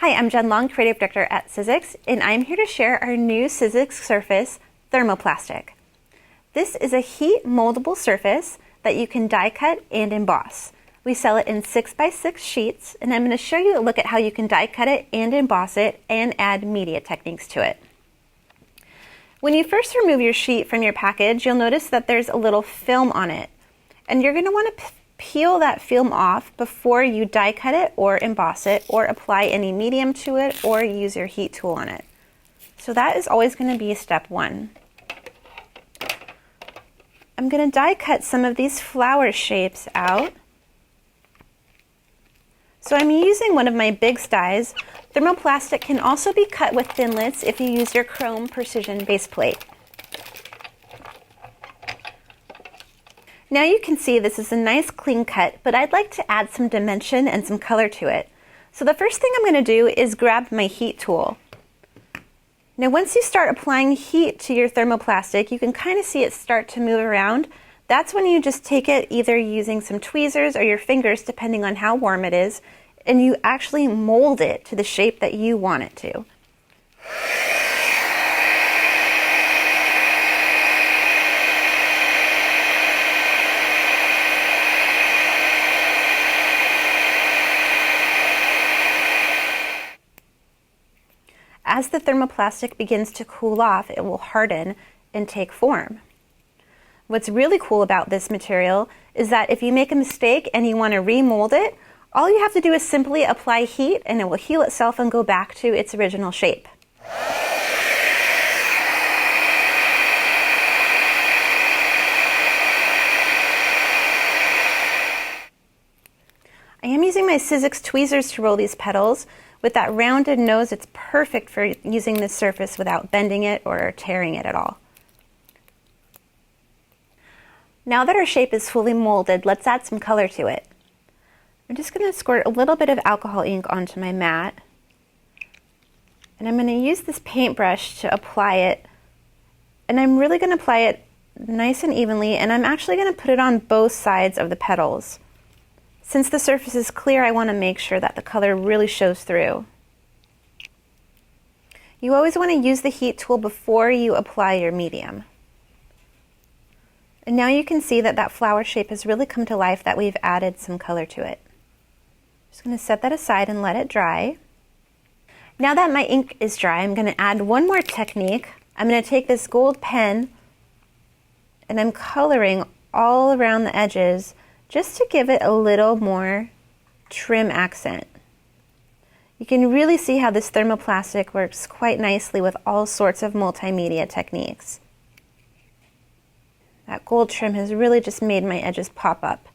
Hi, I'm Jen Long, Creative Director at Sizzix, and I'm here to share our new Sizzix surface, Thermoplastic. This is a heat moldable surface that you can die cut and emboss. We sell it in 6x6 sheets, and I'm going to show you a look at how you can die cut it and emboss it and add media techniques to it. When you first remove your sheet from your package, you'll notice that there's a little film on it, and you're going to want to peel that film off before you die cut it or emboss it or apply any medium to it or use your heat tool on it. So that is always going to be step one. I'm going to die cut some of these flower shapes out. So I'm using one of my big dies. Thermoplastic can also be cut with Thinlits if you use your chrome precision base plate. Now you can see this is a nice clean cut, but I'd like to add some dimension and some color to it. So the first thing I'm going to do is grab my heat tool. Now once you start applying heat to your thermoplastic, you can kind of see it start to move around. That's when you just take it either using some tweezers or your fingers, depending on how warm it is, and you actually mold it to the shape that you want it to. As the thermoplastic begins to cool off, it will harden and take form. What's really cool about this material is that if you make a mistake and you want to remold it, all you have to do is simply apply heat and it will heal itself and go back to its original shape. I am using my Sizzix tweezers to roll these petals. With that rounded nose, it's perfect for using this surface without bending it or tearing it at all. Now that our shape is fully molded, let's add some color to it. I'm just going to squirt a little bit of alcohol ink onto my mat. And I'm going to use this paintbrush to apply it. And I'm really going to apply it nice and evenly, and I'm actually going to put it on both sides of the petals. Since the surface is clear, I want to make sure that the color really shows through. You always want to use the heat tool before you apply your medium. And now you can see that that flower shape has really come to life, that we've added some color to it. Just going to set that aside and let it dry. Now that my ink is dry, I'm going to add one more technique. I'm going to take this gold pen and I'm coloring all around the edges just to give it a little more trim accent. You can really see how this thermoplastic works quite nicely with all sorts of multimedia techniques. That gold trim has really just made my edges pop up.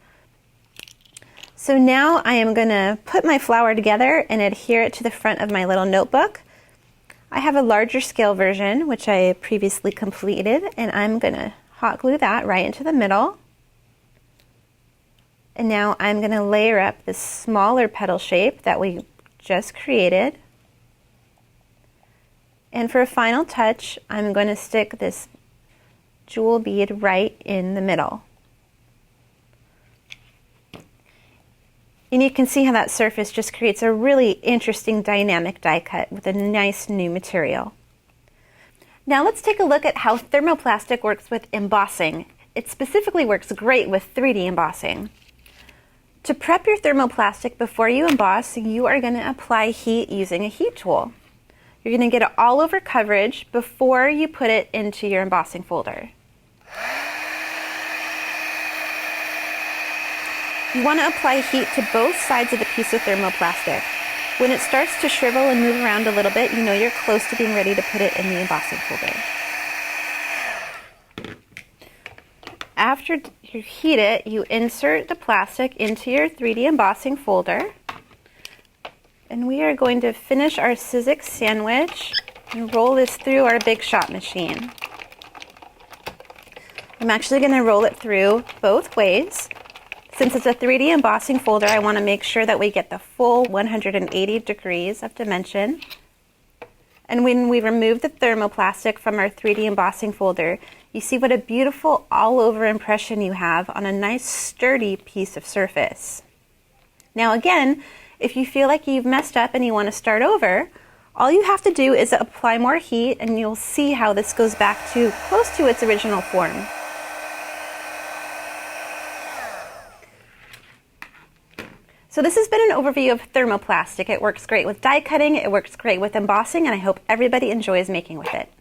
So now I am going to put my flower together and adhere it to the front of my little notebook. I have a larger scale version, which I previously completed, and I'm going to hot glue that right into the middle. And now I'm going to layer up this smaller petal shape that we just created. And for a final touch, I'm going to stick this jewel bead right in the middle. And you can see how that surface just creates a really interesting dynamic die cut with a nice new material. Now let's take a look at how thermoplastic works with embossing. It specifically works great with 3D embossing. To prep your thermoplastic before you emboss, you are going to apply heat using a heat tool. You're going to get it all over coverage before you put it into your embossing folder. You want to apply heat to both sides of the piece of thermoplastic. When it starts to shrivel and move around a little bit, you know you're close to being ready to put it in the embossing folder. After you heat it, you insert the plastic into your 3D embossing folder. And we are going to finish our Sizzix sandwich and roll this through our big shot machine. I'm actually going to roll it through both ways. Since it's a 3D embossing folder, I want to make sure that we get the full 180 degrees of dimension. And when we remove the thermoplastic from our 3D embossing folder, you see what a beautiful all-over impression you have on a nice sturdy piece of surface. Now again, If you feel like you've messed up and you want to start over, all you have to do is apply more heat and you'll see how this goes back to close to its original form. So this has been an overview of thermoplastic. It works great with die cutting, it works great with embossing, and I hope everybody enjoys making with it.